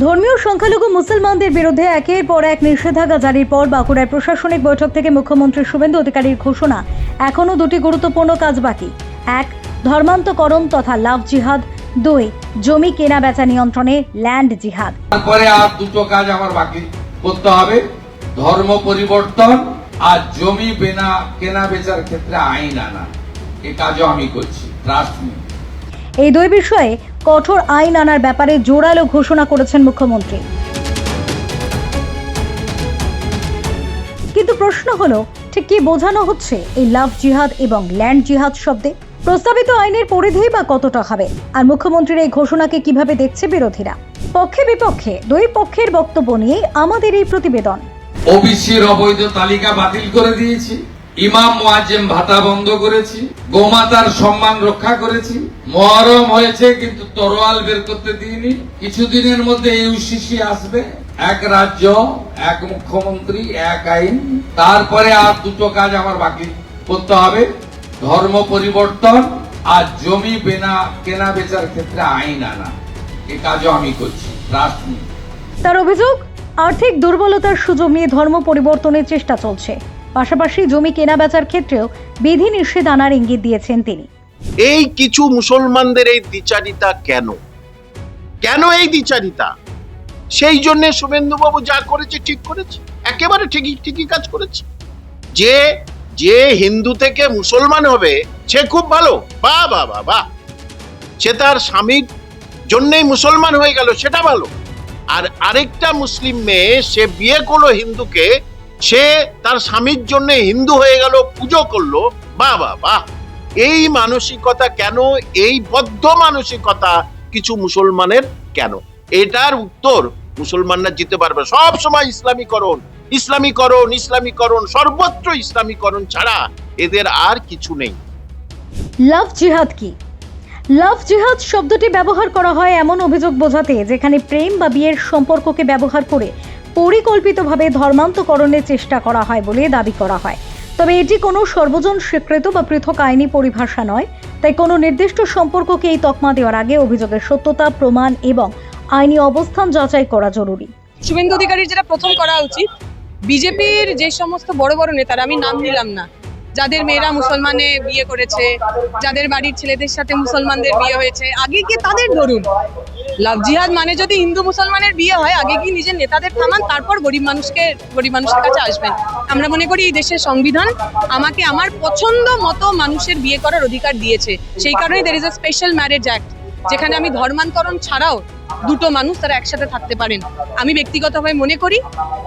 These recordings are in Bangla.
ধর্মীয় সংখ্যালঘু মুসলমানদের বিরুদ্ধে একের পর এক নিষেধাজ্ঞা জারির পর বাঁকুড়ার প্রশাসনিক বৈঠক থেকে মুখ্যমন্ত্রী শুভেন্দু অধিকারীর ঘোষণা, এখনও দুটি গুরুত্বপূর্ণ কাজ বাকি। 1. ধর্মান্তকরণ তথা লাভ জিহাদ। 2. জমি কেনা বেচা নিয়ন্ত্রণে ল্যান্ড জিহাদ। তারপরে আর দুটো কাজ আমার বাকি করতে হবে, ধর্ম পরিবর্তন আর জমি কেনা বেচার ক্ষেত্রে আইন আনা। এই কাজও আমি করছি, ট্রাস্ট মি। এই দুই বিষয়ে কঠোর আইন আনার ব্যাপারে জোরালো ঘোষণা করেছেন মুখ্যমন্ত্রী। কিন্তু প্রশ্ন হলো, ঠিক কি বোঝানো হচ্ছে এই লাভ জিহাদ এবং ল্যান্ড জিহাদ শব্দে? প্রস্তাবিত আইনের পরিধি বা কতটা হবে, আর মুখ্যমন্ত্রীর এই ঘোষণাকে কিভাবে দেখছে বিরোধীরা? পক্ষে বিপক্ষে দুই পক্ষের বক্তব্য নিয়ে আমাদের এই প্রতিবেদন। ওবিসির অবৈধ তালিকা বাতিল করে দিয়েছি, ইমাম মুয়াজ্জিম ভাতা বন্ধ করেছি, গোমাতার সম্মান রক্ষা করেছি। মহরম হয়েছে কিন্তু তরোয়াল বের করতে দিইনি। কিছুদিনের মধ্যে ইউসিসি আসবে, এক রাজ্য এক মুখ্যমন্ত্রী এক আইন। তারপরে আর দুটো কাজ আমার বাকি করতে হবে, ধর্ম পরিবর্তন আর জমি কেনা বেচার ক্ষেত্রে আইন আনা। এই কাজও আমি করছি, ট্রাস্ট মি। তার অভিযোগ, আর্থিক দুর্বলতার সুযোগ নিয়ে ধর্ম পরিবর্তনের চেষ্টা চলছে। পাশাপাশি জমি কেনা বেচার ক্ষেত্রেও বিধি নিষেধ আনার ইঙ্গিত দিয়েছেন তিনি। এই কিছু মুসলমানদের এই দ্বিচারিতা কেন এই দ্বিচারিতা? সেই জন্য শুভেন্দুবাবু যা করেছে ঠিক করেছে, একেবারে ঠিকই কাজ করেছে। যে হিন্দু থেকে মুসলমান হবে সে খুব ভালো, বাহ বাহ বাহ বাহ, সে তার স্বামীর জন্যই মুসলমান হয়ে গেল, সেটা ভালো। আর আরেকটা মুসলিম মেয়ে সে বিয়ে করলো হিন্দুকে, সে তার স্বামীর জন্য হিন্দু হয়ে গেল, পুজো করলো, বাহ বাহ বাহ। এই মানসিকতা কেন, এই বদ্ধ মানসিকতা কিছু মুসলমানের কেন? এটার উত্তর মুসলমানরা দিতে পারবে। সব সময় ইসলামীকরণ, সর্বত্র ইসলামীকরণ ছাড়া এদের আর কিছু নেই। লাভ জিহাদ কি? লাভ জিহাদ শব্দটি ব্যবহার করা হয় এমন অভিযোগ বোঝাতে যেখানে প্রেম বা বিয়ের সম্পর্ককে ব্যবহার করে পরিকল্পিতভাবে ধর্মান্তকরণের চেষ্টা করা হয় বলে দাবি করা হয়। তবে এটি কোনো সর্বজন স্বীকৃত বা পৃথক আইনি পরিভাষা নয়, তাই কোনো নির্দিষ্ট সম্পর্ককে এই তকমা দেওয়ার আগে অভিযোগের সত্যতা, প্রমাণ এবং আইনি অবস্থান যাচাই করা জরুরি। শুভেন্দু অধিকারীর যেটা প্রথম করা উচিত, বিজেপির যে সমস্ত বড় বড় নেতারা, আমি নাম নিলাম না, যাদের মেয়েরা মুসলমানে বিয়ে করেছে, যাদের বাড়ির ছেলেদের সাথে মুসলমানদের বিয়ে হয়েছে, আগে গিয়ে তাদের ধরুন। লাভ জিহাদ মানে যদি হিন্দু মুসলমানের বিয়ে হয়, আগে গিয়ে নিজের নেতাদের থামান, তারপর গরিব মানুষের কাছে আসবেন। আমরা মনে করি এই দেশের সংবিধান আমাকে আমার পছন্দ মতো মানুষের বিয়ে করার অধিকার দিয়েছে। সেই কারণে there is a special marriage act, যেখানে আমি ধর্মান্তরণ ছাড়াও দুটো মানুষ তারা একসাথে থাকতে পারেন। আমি ব্যক্তিগতভাবে মনে করি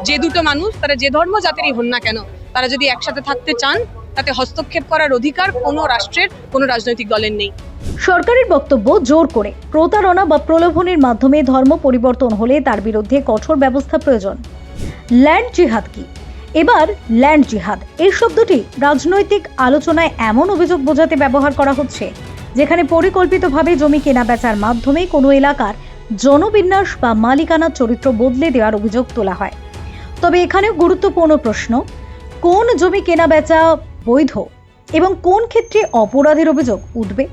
যে দুটো মানুষ, তারা যে ধর্ম জাতিরই হন না কেন, তারা যদি একসাথে থাকতে চান, তাতে হস্তক্ষেপ করার অধিকার কোনো রাষ্ট্রের, কোনো রাজনৈতিক দলের নেই। সরকারের বক্তব্য, জোর করে প্রতারণা বা প্রলোভনের মাধ্যমে ধর্ম পরিবর্তন হলে তার বিরুদ্ধে কঠোর ব্যবস্থা প্রয়োজন। ল্যান্ড জিহাদ কি? এবার ল্যান্ড জিহাদ এই শব্দটি রাজনৈতিক আলোচনায় এমন অভিযোগ বোঝাতে ব্যবহার করা হচ্ছে যেখানে পরিকল্পিতভাবে জমি কেনা বেচার মাধ্যমে কোনো এলাকার জনবিন্যাস বা মালিকানার চরিত্র বদলে দেওয়ার অভিযোগ তোলা হয়। তবে এখানেও গুরুত্বপূর্ণ প্রশ্ন, কোন জমি কেনা বেচা বৈধ এবং কোন ক্ষেত্রে অপরাধের অভিযোগ উঠবে?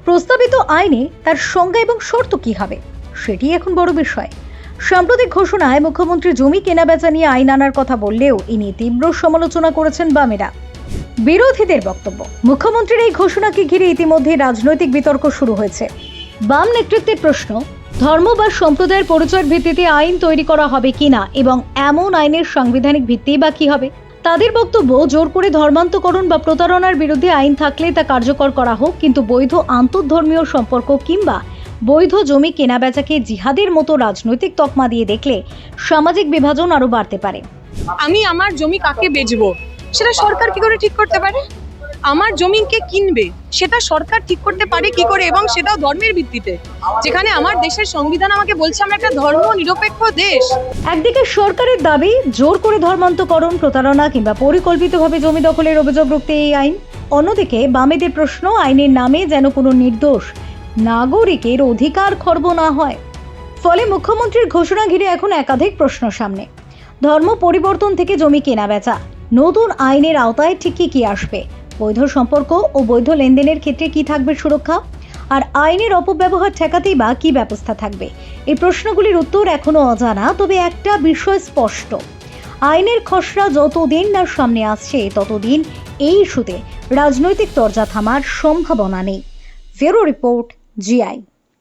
প্রস্তাবিত আইনে তার সংজ্ঞা এবং শর্ত কি হবে, সেটি এখন বড় বিষয়। সাম্প্রতিক ঘোষণায় মুখ্যমন্ত্রী জমি কেনা বেচা নিয়ে আইন আনার কথা বললেও এ নিয়ে তীব্র সমালোচনা করেছেন বামেরা। বিরোধীদের বক্তব্য, মুখ্যমন্ত্রীর এই ঘোষণাকে ঘিরে ইতিমধ্যে রাজনৈতিক বিতর্ক শুরু হয়েছে। বাম নেতৃত্বের প্রশ্ন, ধর্ম বা সম্প্রদায়ের পরিচয়ের ভিত্তিতে আইন তৈরি করা হবে কিনা এবং এমন আইনের সাংবিধানিক ভিত্তি বা কি হবে? তাদের বক্তব্য, জোর করে ধর্মান্তকরণ বা প্রতারণার বিরুদ্ধে আইন থাকলে তা কার্যকর করা হোক, কিন্তু বৈধ আন্তঃধর্মীয় সম্পর্ক কিংবা বৈধ জমি কেনাবেচাকে জিহাদের মতো রাজনৈতিক তকমা দিয়ে দেখলে সামাজিক বিভাজন আরো বাড়তে পারে। আমি আমার জমি কাকে বেচবো সেটা সরকার কি করে ঠিক করতে পারে? আমার জমি কে কিনবে সেটা সরকার ঠিক করতে পারে কি করে, এবং সেটাও ধর্মের ভিত্তিতে, যেখানে আমার দেশের সংবিধান আমাকে বলছে আমরা একটা ধর্ম নিরপেক্ষ দেশ। একদিকে সরকারের দাবি জোর করে ধর্মান্তকরণ, প্রতারণা কিংবা পরিকল্পিতভাবে জমি দখলের অভিযোগ রুখতে এই আইন, অন্যদিকে বামেদের প্রশ্ন, আইনের নামে যেন কোনো নির্দোষ নাগরিকের অধিকার খর্ব না হয়। ফলে মুখ্যমন্ত্রীর ঘোষণা ঘিরে এখন একাধিক প্রশ্ন সামনে। ধর্ম পরিবর্তন থেকে জমি কেনা বেচা, নতুন আইনের আওতায় ঠিক কি আসবে? বৈধ সম্পর্ক ও বৈধ লেনদেনের ক্ষেত্রে কি থাকবে সুরক্ষা? আর আইনের অপব্যবহার ঠেকাতেই বা কী ব্যবস্থা থাকবে? এই প্রশ্নগুলির উত্তর এখনো অজানা, তবে একটা বিষয় স্পষ্ট, আইনের খসড়া যতদিন না সামনে আসছে ততদিন এই ইস্যুতে রাজনৈতিক তরজা থামার সম্ভাবনা নেই। Bureau report, GI।